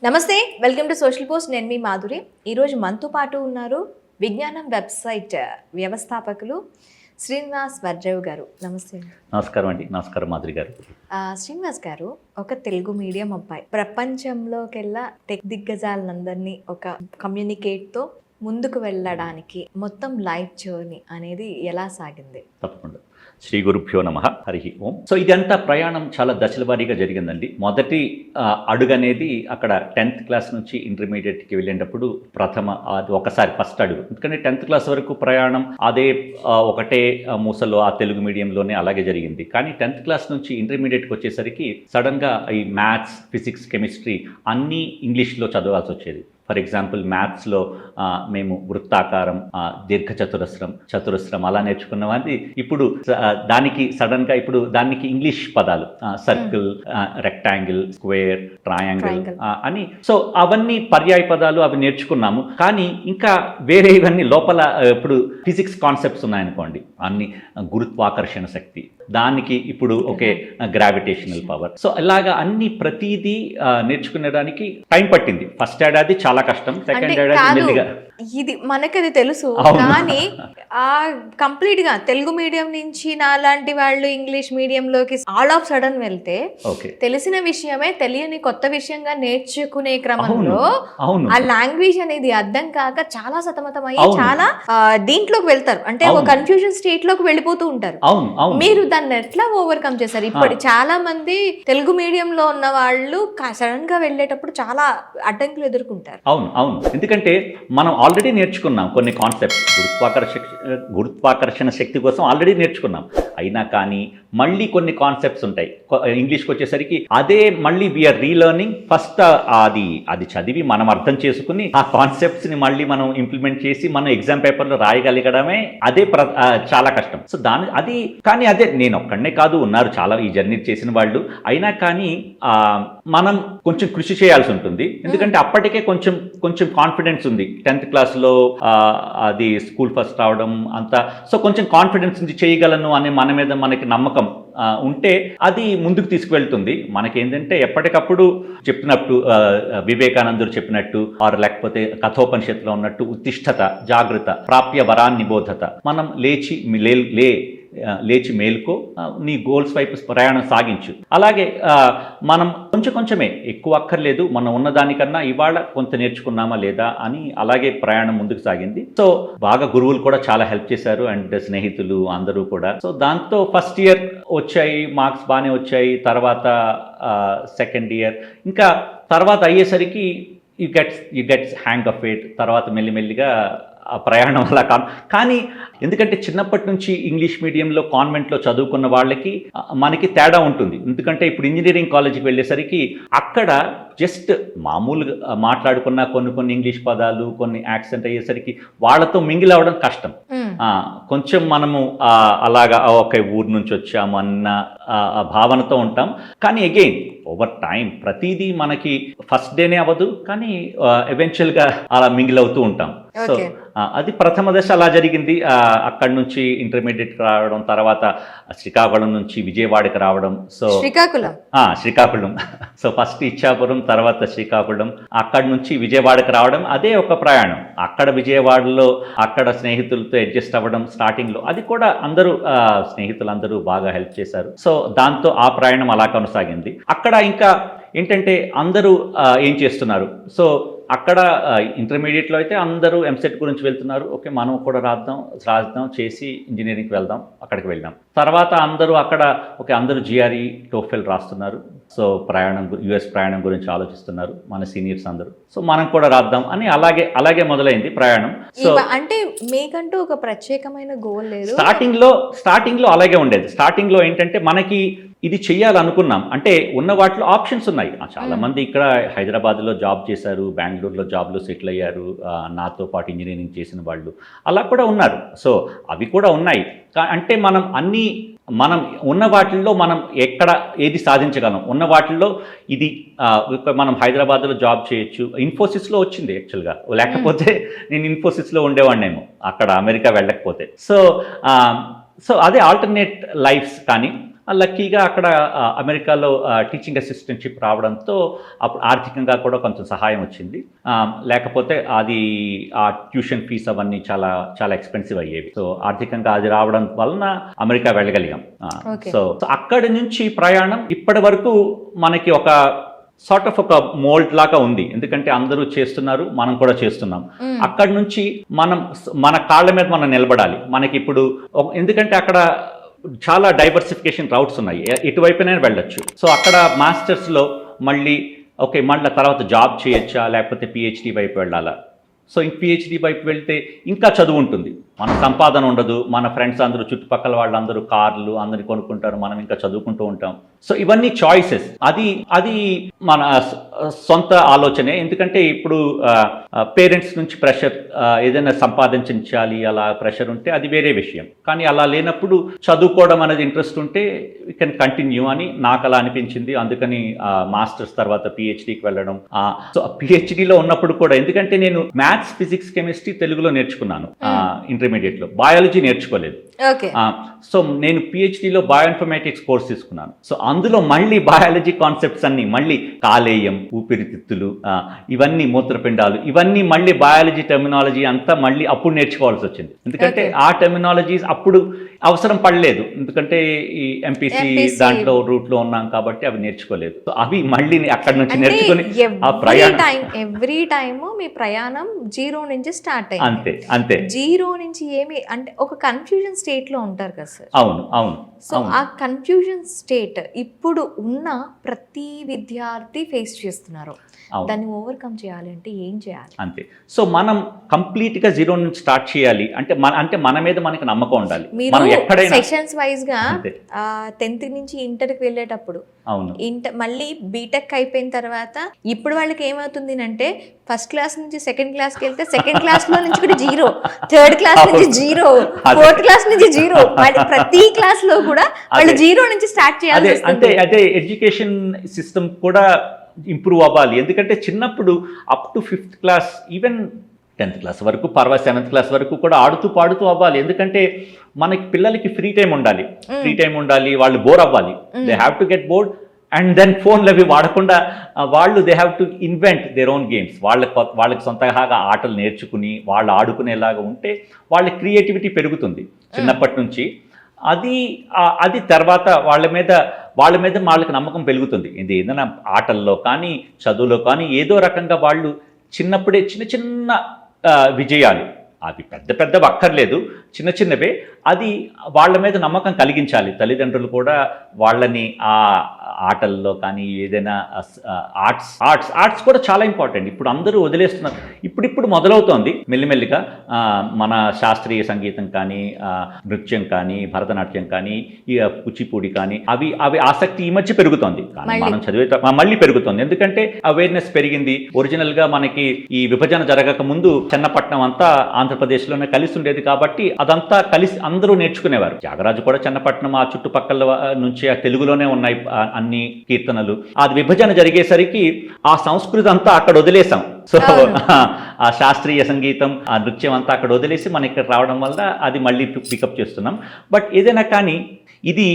నమస్తే, welcome to social post. నేను మీ మాధురి. ఈరోజు మనతో పాటు ఉన్నారు విజ్ఞానం వెబ్సైట్ వ్యవస్థాపకులు శ్రీనివాస్ వర్జవ్ గారు. నమస్తే. నమస్కారం అండి. నమస్కారం మాధురి గారు. శ్రీనివాస్ గారు ఒక తెలుగు మీడియం అబ్బాయి ప్రపంచంలోకెల్లా టెక్ దిగ్గజాలందరినీ ఒక కమ్యూనికేట్తో ముందుకు వెళ్ళడానికి మొత్తం లైఫ్ జర్నీ అనేది ఎలా సాగింది? తప్పకుండా. శ్రీ గురుభ్యో నమః. హరి ఓం. సో ఇదంతా ప్రయాణం చాలా దశల వారీగా జరిగిందండి. మొదటి అడుగు అనేది అక్కడ 10th క్లాస్ నుంచి ఇంటర్మీడియట్కి వెళ్ళేటప్పుడు అది ఒకసారి ఫస్ట్ అడుగు. ఎందుకంటే 10th క్లాస్ వరకు ప్రయాణం అదే ఒకటే మూసలో ఆ తెలుగు మీడియంలోనే అలాగే జరిగింది. కానీ 10th క్లాస్ నుంచి ఇంటర్మీడియట్కి వచ్చేసరికి సడన్గా ఈ మ్యాథ్స్, ఫిజిక్స్, కెమిస్ట్రీ అన్నీ ఇంగ్లీష్లో చదవాల్సి వచ్చేది. ఫర్ ఎగ్జాంపుల్ మ్యాథ్స్లో మేము వృత్తాకారం, చతురస్రం అలా నేర్చుకున్నది. ఇప్పుడు దానికి సడన్గా దానికి ఇంగ్లీష్ పదాలు సర్కిల్, రెక్టాంగిల్, స్క్వేర్, ట్రయాంగిల్ అని. సో అవన్నీ పర్యాయ పదాలు అవి నేర్చుకున్నాము. కానీ ఇంకా వేరే ఇవన్నీ లోపల ఇప్పుడు ఫిజిక్స్ కాన్సెప్ట్స్ ఉన్నాయనుకోండి, అన్ని గురుత్వాకర్షణ శక్తి, దానికి ఇప్పుడు ఓకే గ్రావిటేషనల్ పవర్. సో ఇలాగా అన్ని ప్రతిదీ నేర్చుకునేదానికి టైం పట్టింది. ఫస్ట్ ఏడాది చాలా కష్టం, సెకండ్ ఏడాది మెల్లిగా. ఇది మనకది తెలుసు, కానీ కంప్లీట్ గా తెలుగు మీడియం నుంచి నాలాంటి వాళ్ళు ఇంగ్లీష్ మీడియంలోకి ఆల్ ఆఫ్ సడన్ వెళ్తే తెలిసిన విషయమే తెలియని కొత్త విషయంగా నేర్చుకునే క్రమంలో ఆ లాంగ్వేజ్ అనేది అర్థం కాక చాలా సతమతం అయ్యి చాలా దీంట్లోకి వెళ్తారు. అంటే ఒక కన్ఫ్యూజన్ స్టేట్ లోకి వెళ్ళిపోతూ ఉంటారు. మీరు దాన్ని ఎట్లా ఓవర్కమ్ చేశారు? ఇప్పుడు చాలా మంది తెలుగు మీడియంలో ఉన్న వాళ్ళు సడన్ గా వెళ్ళేటప్పుడు చాలా అడ్డంకులు ఎదుర్కొంటారు. అవును, ఎందుకంటే మనం ఆల్రెడీ నేర్చుకున్నాం కొన్ని కాన్సెప్ట్స్. గురుత్వాకర్షణ శక్తి కోసం ఆల్రెడీ నేర్చుకున్నాం. అయినా కానీ మళ్ళీ కొన్ని కాన్సెప్ట్స్ ఉంటాయి. ఇంగ్లీష్కి వచ్చేసరికి అదే మళ్ళీ వీఆర్ రీలర్నింగ్. ఫస్ట్ అది చదివి మనం అర్థం చేసుకుని ఆ కాన్సెప్ట్స్ని మళ్ళీ మనం ఇంప్లిమెంట్ చేసి మనం ఎగ్జామ్ పేపర్లో రాయగలగడమే అదే చాలా కష్టం. సో కానీ అదే నేను ఒక్కడనే కాదు, ఉన్నారు చాలా ఈ జర్నీ చేసిన వాళ్ళు. అయినా కానీ మనం కొంచెం కృషి చేయాల్సి ఉంటుంది. ఎందుకంటే అప్పటికే కొంచెం కాన్ఫిడెన్స్ ఉంది. 10th క్లాస్లో అది స్కూల్ ఫస్ట్ రావడం అంతా. సో కొంచెం కాన్ఫిడెన్స్ ఉంది, చేయగలను అనే మన మీద మనకి నమ్మకం ఉంటే అది ముందుకు తీసుకువెళ్తుంది. మనకేంటంటే ఎప్పటికప్పుడు చెప్పినట్టు వివేకానందుడు చెప్పినట్టు లేకపోతే కథోపనిషత్తులో ఉన్నట్టు ఉత్తిష్టత, జాగ్రత్త, ప్రాప్య వరాన్ని బోధత. మనం లేచి మేలుకో, నీ గోల్స్ వైపు ప్రయాణం సాగించు. అలాగే మనం కొంచెమే, ఎక్కువ అక్కర్లేదు, మనం ఉన్నదానికన్నా ఇవాళ కొంత నేర్చుకున్నామా లేదా అని అలాగే ప్రయాణం ముందుకు సాగింది. సో బాగా గురువులు కూడా చాలా హెల్ప్ చేశారు, అండ్ స్నేహితులు అందరూ కూడా. సో దాంతో ఫస్ట్ ఇయర్ వచ్చాయి, మార్క్స్ బాగానే వచ్చాయి. తర్వాత సెకండ్ ఇయర్, ఇంకా తర్వాత అయ్యేసరికి you gets hang of it. తర్వాత మెల్లిమెల్లిగా ఆ ప్రయాణం అలా కానీ ఎందుకంటే చిన్నప్పటి నుంచి ఇంగ్లీష్ మీడియంలో కాన్వెంట్లో చదువుకున్న వాళ్ళకి మనకి తేడా ఉంటుంది. ఎందుకంటే ఇప్పుడు ఇంజనీరింగ్ కాలేజీకి వెళ్ళేసరికి అక్కడ జస్ట్ మామూలుగా మాట్లాడుకున్న కొన్ని ఇంగ్లీష్ పదాలు, కొన్ని యాక్సెంట్ అయ్యేసరికి వాళ్ళతో మింగిల్ అవ్వడం కష్టం. కొంచెం మనము అలాగా ఒక ఊరు నుంచి వచ్చాము అన్న భావనతో ఉంటాం. కానీ అగైన్ ఓవర్ టైం ప్రతిదీ మనకి ఫస్ట్ డేనే అవ్వదు, కానీ ఎవెన్చువల్గా అలా మింగిల్ అవుతూ ఉంటాం. సో అది ప్రథమ దశ అలా జరిగింది. అక్కడి నుంచి ఇంటర్మీడియట్కి రావడం, తర్వాత శ్రీకాకుళం నుంచి విజయవాడకి రావడం. So Srikakulam so first Ichchapuram, తర్వాత శ్రీకాకుళం, అక్కడి నుంచి విజయవాడకి రావడం అదే ఒక ప్రయాణం. అక్కడ విజయవాడలో అక్కడ స్నేహితులతో అడ్జస్ట్ అవ్వడం స్టార్టింగ్లో, అది కూడా అందరూ స్నేహితులందరూ బాగా హెల్ప్ చేశారు. సో దాంతో ఆ ప్రయాణం అలా కొనసాగింది. అక్కడ ఇంకా ఏంటంటే అందరూ ఏం చేస్తున్నారు. సో అక్కడ ఇంటర్మీడియట్లో అయితే అందరూ ఎంసెట్ గురించి వెళ్తున్నారు. ఓకే, మనం కూడా రాద్దాం చేసి ఇంజనీరింగ్కి వెళ్దాం. అక్కడికి వెళ్ళాం. తర్వాత అందరూ జిఆర్ఈ, టోఫెల్ రాస్తున్నారు. సో యుఎస్ ప్రయాణం గురించి ఆలోచిస్తున్నారు మన సీనియర్స్ అందరూ. సో మనం కూడా రాద్దాం అని అలాగే మొదలైంది ప్రయాణం. సో అంటే మీకంటూ ఒక ప్రత్యేకమైన గోల్ లేదు? స్టార్టింగ్లో అలాగే ఉండేది. స్టార్టింగ్లో ఏంటంటే మనకి ఇది చెయ్యాలనుకున్నాం అంటే ఉన్న వాటిలో ఆప్షన్స్ ఉన్నాయి. చాలా మంది ఇక్కడ హైదరాబాద్లో జాబ్ చేశారు, బెంగళూరులో జాబ్లో సెటిల్ అయ్యారు, నాతో పాటు ఇంజనీరింగ్ చేసిన వాళ్ళు అలా కూడా ఉన్నారు. సో అవి కూడా ఉన్నాయి. అంటే మనం ఉన్న వాటిల్లో మనం ఏది సాధించగలం, ఉన్న వాటిల్లో ఇది మనం హైదరాబాద్లో జాబ్ చేయొచ్చు. ఇన్ఫోసిస్లో వచ్చింది యాక్చువల్గా, లేకపోతే నేను ఇన్ఫోసిస్లో ఉండేవాడినేమో అక్కడ అమెరికా వెళ్ళకపోతే. సో అదే ఆల్టర్నేట్ లైఫ్స్. కానీ లక్కీగా అక్కడ అమెరికాలో టీచింగ్ అసిస్టెంట్షిప్ రావడంతో అప్పుడు ఆర్థికంగా కూడా కొంచెం సహాయం వచ్చింది. లేకపోతే అది ఆ ట్యూషన్ ఫీస్ అవన్నీ చాలా చాలా ఎక్స్పెన్సివ్ అయ్యేవి. సో ఆర్థికంగా అది రావడం వలన అమెరికా వెళ్ళగలిగాం. సో అక్కడి నుంచి ప్రయాణం ఇప్పటి వరకు మనకి ఒక సార్ట్ ఆఫ్ ఒక మోల్డ్ లాగా ఉంది. ఎందుకంటే అందరూ చేస్తున్నారు, మనం కూడా చేస్తున్నాం. అక్కడి నుంచి మన కాళ్ళ మీద మనం నిలబడాలి. మనకి ఇప్పుడు ఎందుకంటే అక్కడ చాలా డైవర్సిఫికేషన్ రౌట్స్ ఉన్నాయి, ఎటువైపునైనా వెళ్ళొచ్చు. సో అక్కడ మాస్టర్స్లో మళ్ళీ మళ్ళీ తర్వాత జాబ్ చేయొచ్చా, లేకపోతే పిహెచ్డి వైపు వెళ్ళాలా? సో పిహెచ్డి వైపు వెళ్తే ఇంకా చదువు ఉంటుంది, మన సంపాదన ఉండదు, మన ఫ్రెండ్స్ అందరూ చుట్టుపక్కల వాళ్ళందరూ కార్లు అందరు కొనుక్కుంటారు, మనం ఇంకా చదువుకుంటూ ఉంటాం. సో ఇవన్నీ చాయిసెస్. అది మన సొంత ఆలోచనే. ఎందుకంటే ఇప్పుడు పేరెంట్స్ నుంచి ప్రెషర్, ఏదైనా సంపాదించాలి అలా ప్రెషర్ ఉంటే అది వేరే విషయం. కానీ అలా లేనప్పుడు చదువుకోవడం అనేది ఇంట్రెస్ట్ ఉంటే వీ కెన్ కంటిన్యూ అని నాకు అలా అనిపించింది. అందుకని మాస్టర్స్ తర్వాత పిహెచ్డికి వెళ్ళడం. సో పిహెచ్డిలో ఉన్నప్పుడు కూడా, ఎందుకంటే నేను మ్యాథ్స్, ఫిజిక్స్, కెమిస్ట్రీ తెలుగులో నేర్చుకున్నాను ఇంటర్మీడియట్లో, బయాలజీ నేర్చుకోలేదు. సో నేను పిహెచ్డిలో బయోఇన్ఫర్మేటిక్స్ కోర్స్ తీసుకున్నాను. సో అందులో మళ్ళీ బయాలజీ కాన్సెప్ట్స్ అన్ని మళ్ళీ కాలేయం, ఊపిరితిత్తులు, ఇవన్నీ మూత్రపిండాలు, ఇవన్నీ మళ్ళీ బయాలజీ టెర్మినాలజీ అంతా మళ్ళీ అప్పుడు నేర్చుకోవాల్సి వచ్చింది. ఎందుకంటే ఆ టెర్మినాలజీస్ అప్పుడు అవసరం పడలేదు, ఎందుకంటే ఈ ఎంపీసీ దాంట్లో రూట్లో ఉన్నాం కాబట్టి అవి నేర్చుకోలేదు. సో అవి మళ్ళీ అక్కడి నుంచి నేర్చుకుని ఆ ప్రయాణం ఎవ్రీ టైమ్ మీ ప్రయాణం జీరో నుంచి స్టార్ట్ అయింది. అంతే జీరో నుంచి ఏమి అంటే ఒక కన్ఫ్యూజన్ స్టేట్ లో ఉంటారు కదా సార్. అవును. సో ఆ కన్ఫ్యూజన్ స్టేట్ ఇప్పుడు ఉన్న ప్రతి విద్యార్థి ఫేస్ చేస్తున్నారు. దాన్ని ఓవర్కమ్ చేయాలి అంటే ఏం చేయాలి? అంతే. సో మనం కంప్లీట్ గా జీరో నుంచి స్టార్ట్ చేయాలి అంటే మన మీద మనకి నమ్మకం ఉండాలి. మనం ఎక్కడైనా సెషన్స్ వైజ్ గా 10th నుంచి ఇంటర్ కి వెళ్ళేటప్పుడు, మళ్ళీ బీటెక్ అయిపోయిన తర్వాత ఇప్పుడు వాళ్ళకి ఏమవుతుంది అంటే ఫస్ట్ క్లాస్ నుంచి సెకండ్ క్లాస్ కి వెళ్తే సెకండ్ క్లాస్ లో నుంచి కూడా జీరో, థర్డ్ క్లాస్ నుంచి జీరో, ఫోర్త్ క్లాస్ నుంచి జీరో, ప్రతి క్లాస్ లో కూడా వాళ్ళు జీరో నుంచి స్టార్ట్ చేయాలి. అదే ఎడ్యుకేషన్ సిస్టమ్ కూడా ఇంప్రూవ్ అవ్వాలి. ఎందుకంటే చిన్నప్పుడు up to 5th class, even 10th class వరకు, 7th క్లాస్ వరకు కూడా ఆడుతూ పాడుతూ అవ్వాలి. ఎందుకంటే మనకి పిల్లలకి ఫ్రీ టైం ఉండాలి, వాళ్ళు బోర్ అవ్వాలి. They have to get bored and then ఫోన్లు అవి వాడకుండా వాళ్ళు they have to invent their own games. వాళ్ళకి సొంతగా ఆటలు నేర్చుకుని వాళ్ళు ఆడుకునేలాగా ఉంటే వాళ్ళ క్రియేటివిటీ పెరుగుతుంది చిన్నప్పటి నుంచి. అది తర్వాత వాళ్ళ మీద వాళ్ళకి నమ్మకం పెరుగుతుంది. ఇది ఏదైనా ఆటల్లో కానీ చదువులో కానీ ఏదో రకంగా వాళ్ళు చిన్నప్పుడే చిన్న విజయాలు, అవి పెద్ద అక్కర్లేదు, చిన్నవే, అది వాళ్ళ మీద నమ్మకం కలిగించాలి. తల్లిదండ్రులు కూడా వాళ్ళని ఆ ఆటల్లో కానీ ఏదైనా ఆర్ట్స్ కూడా చాలా ఇంపార్టెంట్. ఇప్పుడు అందరూ వదిలేస్తున్నారు. ఇప్పుడు మొదలవుతోంది మెల్లిమెల్లిగా. మన శాస్త్రీయ సంగీతం కానీ, నృత్యం కానీ, భరతనాట్యం కానీ, కూచిపూడి కానీ, అవి ఆసక్తి ఈ మధ్య పెరుగుతోంది. కానీ మనం చదివే మళ్ళీ పెరుగుతోంది. ఎందుకంటే అవేర్నెస్ పెరిగింది. ఒరిజినల్గా మనకి ఈ విభజన జరగక ముందు చెన్నపట్నం అంతా ఆంధ్రప్రదేశ్లోనే కలిసి ఉండేది కాబట్టి అదంతా కలిసి అందరూ నేర్చుకునేవారు. త్యాగరాజు కూడా చెన్నపట్నం, ఆ చుట్టుపక్కల నుంచి ఆ తెలుగులోనే ఉన్నాయి అన్ని కీర్తనలు. అది విభజన జరిగేసరికి ఆ సంస్కృతి అంతా అక్కడ వదిలేసాం. సో ఆ శాస్త్రీయ సంగీతం, ఆ నృత్యం అంతా అక్కడ వదిలేసి మనం ఇక్కడ రావడం వల్ల అది మళ్ళీ పికప్ చేస్తున్నాం. బట్ ఏదైనా కానీ ఇది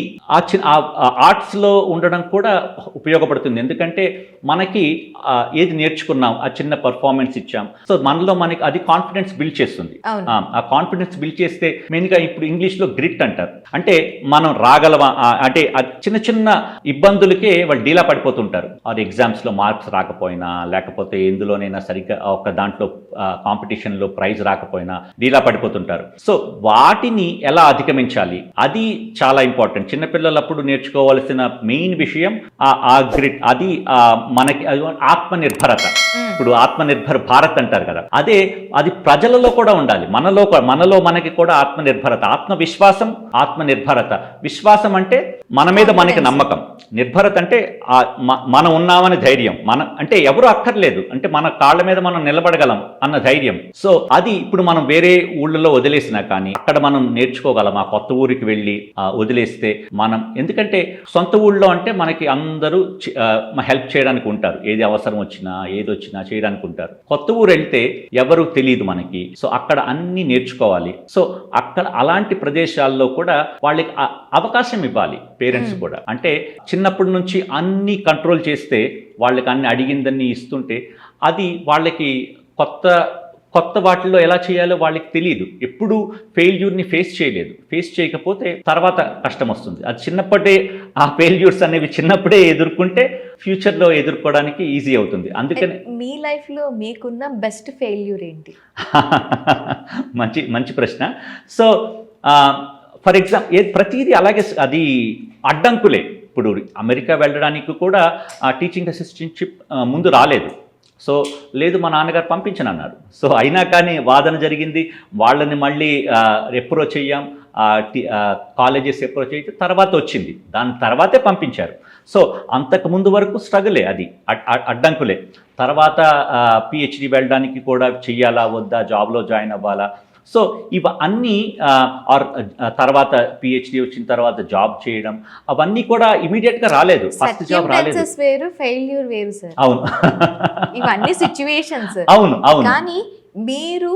ఆర్ట్స్లో ఉండడం కూడా ఉపయోగపడుతుంది. ఎందుకంటే మనకి ఏది నేర్చుకున్నాం, ఆ చిన్న పర్ఫార్మెన్స్ ఇచ్చాం, సో మనలో మనకి అది కాన్ఫిడెన్స్ బిల్డ్ చేస్తుంది. ఆ కాన్ఫిడెన్స్ బిల్డ్ చేస్తే మెయిన్గా ఇప్పుడు ఇంగ్లీష్లో గ్రిట్ అంటారు. అంటే మనం రాగలవా, అంటే చిన్న ఇబ్బందులకే వాళ్ళు డీలా పడిపోతుంటారు. అది ఎగ్జామ్స్లో మార్క్స్ రాకపోయినా, లేకపోతే ఎందులోనైనా సరిగ్గా ఒక దాంట్లో కాంపిటీషన్లో ప్రైజ్ రాకపోయినా డీలా పడిపోతుంటారు. సో వాటిని ఎలా అధిగమించాలి, అది చాలా ఇంపార్టెంట్. చిన్నపిల్లలప్పుడు నేర్చుకోవాల్సిన మెయిన్ విషయం ఆ గ్రిట్. అది మనకి ఆత్మనిర్భరత. ఇప్పుడు ఆత్మనిర్భర్ భారత్ అంటారు కదా, అది ప్రజలలో కూడా ఉండాలి. మనలో మనకి కూడా ఆత్మనిర్భరత, ఆత్మవిశ్వాసం, ఆత్మనిర్భరత. విశ్వాసం అంటే మన మీద మనకి నమ్మకం, నిర్భరత అంటే మనం ఉన్నామని ధైర్యం. అంటే ఎవరు అక్కర్లేదు, అంటే మన కాళ్ళ మీద మనం నిలబడగలం అన్న ధైర్యం. సో అది ఇప్పుడు మనం వేరే ఊళ్ళలో వదిలేసినా కానీ అక్కడ మనం నేర్చుకోగలం. ఆ కొత్త ఊరికి వెళ్ళి వదిలేస్తే మనం, ఎందుకంటే సొంత ఊళ్ళో అంటే మనకి అందరూ హెల్ప్ చేయడానికి ఉంటారు, ఏది అవసరం వచ్చినా ఏదొచ్చినా చేయడానికి ఉంటారు. కొత్త ఊరు వెళ్తే ఎవరు తెలియదు మనకి. సో అక్కడ అన్ని నేర్చుకోవాలి. సో అక్కడ అలాంటి ప్రదేశాల్లో కూడా వాళ్ళకి అవకాశం ఇవ్వాలి పేరెంట్స్ కూడా. అంటే చిన్నప్పటి నుంచి అన్ని కంట్రోల్ చేస్తే, వాళ్ళకి అన్ని అడిగిందన్నీ ఇస్తుంటే, అది వాళ్ళకి కొత్త వాటిల్లో ఎలా చేయాలో వాళ్ళకి తెలియదు. ఎప్పుడు ఫెయిల్యూర్ని ఫేస్ చేయలేదు. ఫేస్ చేయకపోతే తర్వాత కష్టం వస్తుంది. అది చిన్నప్పుడే ఆ ఫెయిల్యూర్స్ అనేవి చిన్నప్పుడే ఎదుర్కొంటే ఫ్యూచర్లో ఎదుర్కోవడానికి ఈజీ అవుతుంది. అందుకని మీ లైఫ్లో మీకున్న బెస్ట్ ఫెయిల్యూర్ ఏంటి? మంచి ప్రశ్న. సో ఫర్ ఎగ్జాంపుల్ ప్రతిదీ అలాగే అది అడ్డంకులే. ఇప్పుడు అమెరికా వెళ్ళడానికి కూడా టీచింగ్ అసిస్టెంట్షిప్ ముందు రాలేదు. సో లేదు, మా నాన్నగారు పంపించనన్నారు. సో అయినా కానీ వాదన జరిగింది. వాళ్ళని మళ్ళీ అప్రోచ్ అయ్యాం, కాలేజెస్ అప్రోచ్ అయితే తర్వాత వచ్చింది. దాని తర్వాతే పంపించారు. సో అంతకు ముందు వరకు స్ట్రగులే, అది అడ్డంకులే. తర్వాత పిహెచ్డి వెళ్ళడానికి కూడా చెయ్యాలా వద్దా, జాబ్లో జాయిన్ అవ్వాలా. సో ఇవన్నీ తర్వాత పిహెచ్డి వచ్చిన తర్వాత జాబ్ చేయడం, అవన్నీ కూడా ఇమీడియట్గా రాలేదు. ఫస్ట్ జాబ్ రాలేదు. వేరు, ఫెయిల్యూర్ వేరు సార్. అవును, ఇవన్నీ సిచ్యువేషన్స్. అవును. కానీ మీరు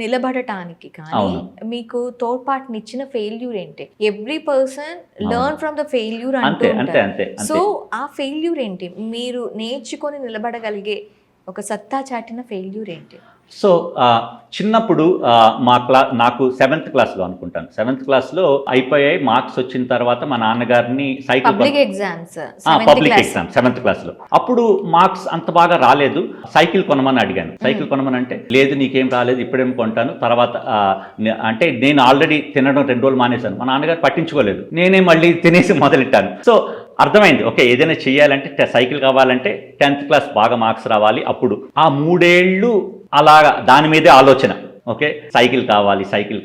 నిలబడటానికి కానీ మీకు తోడ్పాటునిచ్చిన ఫెయిల్యూర్ ఏంటి? Every person learn from the failure అంతే. సో ఆ ఫెయిల్యూర్ ఏంటి? మీరు నేర్చుకొని నిలబడగలిగే ఒక సత్తా చాటిన ఫెయిల్యూర్ ఏంటి? సో చిన్నప్పుడు నాకు 7th క్లాస్లో అనుకుంటాను, 7th క్లాస్లో అయిపోయాయి. మార్క్స్ వచ్చిన తర్వాత మా నాన్నగారిని పబ్లిక్ ఎగ్జామ్స్ 7th క్లాస్లో. అప్పుడు మార్క్స్ అంత బాగా రాలేదు. సైకిల్ కొనమని అడిగాను. సైకిల్ కొనమని అంటే లేదు, నీకేం రాలేదు, ఇప్పుడేం కొంటాను, తర్వాత అంటే నేను ఆల్రెడీ తినడం 2 రోజులు మానేశాను. మా నాన్నగారు పట్టించుకోలేదు. నేనే మళ్ళీ తినేసి మొదలెట్టాను. సో అర్థమైంది, ఓకే ఏదైనా చేయాలంటే సైకిల్ కావాలంటే 10th క్లాస్ బాగా మార్క్స్ రావాలి. అప్పుడు ఆ 3 ఏళ్ళు అలాగా దాని మీదే ఆలోచన. ఓకే సైకిల్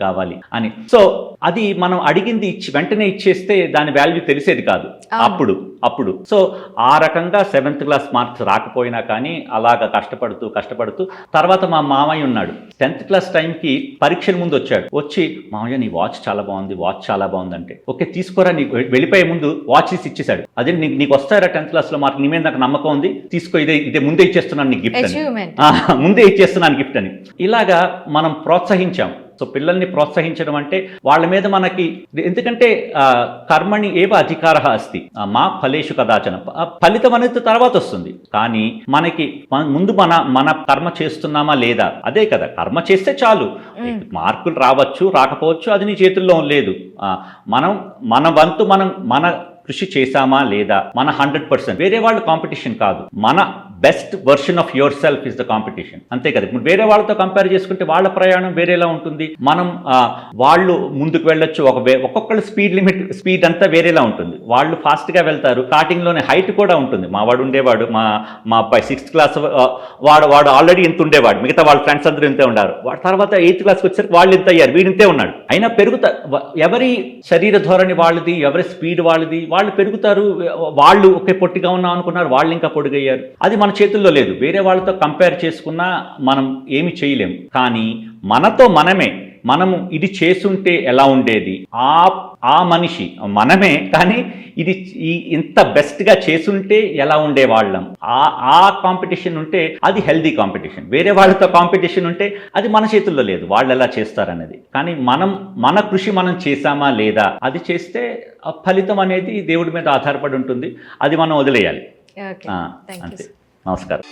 కావాలి అని. సో అది మనం అడిగింది వెంటనే ఇచ్చేస్తే దాని వాల్యూ తెలిసేది కాదు అప్పుడు. సో ఆ రకంగా 7th క్లాస్ మార్క్స్ రాకపోయినా కానీ అలాగా కష్టపడుతూ తర్వాత మా మామయ్య ఉన్నాడు. 10th క్లాస్ టైంకి పరీక్షల ముందు వచ్చి మామయ్య నీ వాచ్ చాలా బాగుంది అంటే, ఓకే తీసుకోరా, నీకు వెళ్ళిపోయే ముందు వాచ్ తీసి ఇచ్చేసాడు. అదే నీకు వస్తారా 10th క్లాస్లో మార్క్, నీ మీద నాకు నమ్మకం ఉంది, తీసుకో, ఇదే ముందే ఇచ్చేస్తున్నాను నీకు గిఫ్ట్ అని, ముందే ఇచ్చేస్తున్నాను గిఫ్ట్ అని. ఇలాగా మనం ప్రోత్సహించాం. సో పిల్లల్ని ప్రోత్సహించడం అంటే వాళ్ళ మీద మనకి, ఎందుకంటే కర్మణి ఏవ అధికారః అస్తి మా ఫలేషు కదాచన, ఫలితం అనేది తర్వాత వస్తుంది. కానీ మనకి ముందు మన కర్మ చేస్తున్నామా లేదా, అదే కదా. కర్మ చేస్తే చాలు, మార్కులు రావచ్చు రాకపోవచ్చు, అది నీ చేతుల్లో లేదు. మన వంతు మన కృషి చేశామా లేదా, మన 100%. వేరే వాళ్ళు కాంపిటీషన్ కాదు, మన best version of your self is the competition. అంతే కదా. ఇప్పుడు వేరే వాళ్ళతో కంపేర్ చేసుకుంటే వాళ్ళ ప్రయాణం వేరేలా ఉంటుంది. మనం వాళ్ళు ముందుకు వెళ్ళొచ్చు, ఒక్కొక్కళ్ళ స్పీడ్ అంతా వేరేలా ఉంటుంది. వాళ్ళు ఫాస్ట్గా వెళ్తారు. స్టార్టింగ్లోనే హైట్ కూడా ఉంటుంది. మా వాడు ఉండేవాడు, మా అబ్బాయి 6th క్లాస్ వాడు ఆల్రెడీ ఇంత ఉండేవాడు, మిగతా వాళ్ళ ఫ్రెండ్స్ అందరూ ఇంతే ఉన్నారు. వాడు తర్వాత 8th క్లాస్కి వచ్చేసరికి వాళ్ళు ఇంత అయ్యారు, వీడు ఇంతే ఉన్నాడు. అయినా ఎవరి శరీర ధోరణి వాళ్ళది, ఎవరి స్పీడ్ వాళ్ళది, వాళ్ళు పెరుగుతారు. వాళ్ళు ఒకే పొట్టిగా ఉన్నాం అనుకున్నారు, వాళ్ళు ఇంకా పొడిగయ్యారు. అది మన చేతుల్లో లేదు. వేరే వాళ్ళతో కంపేర్ చేసుకున్నా మనం ఏమి చేయలేము. కానీ మనతో మనము ఇది చేసుంటే ఎలా ఉండేది, ఆ మనిషి మనమే, కానీ ఇది ఇంత బెస్ట్గా చేసుంటే ఎలా ఉండేవాళ్ళం, ఆ కాంపిటీషన్ ఉంటే అది హెల్దీ కాంపిటీషన్. వేరే వాళ్ళతో కాంపిటీషన్ ఉంటే అది మన చేతుల్లో లేదు, వాళ్ళు ఎలా చేస్తారనేది. కానీ మన కృషి మనం చేశామా లేదా, అది చేస్తే ఆ ఫలితం అనేది దేవుడి మీద ఆధారపడి ఉంటుంది. అది మనం వదిలేయాలి. అంతే. నమస్కారం.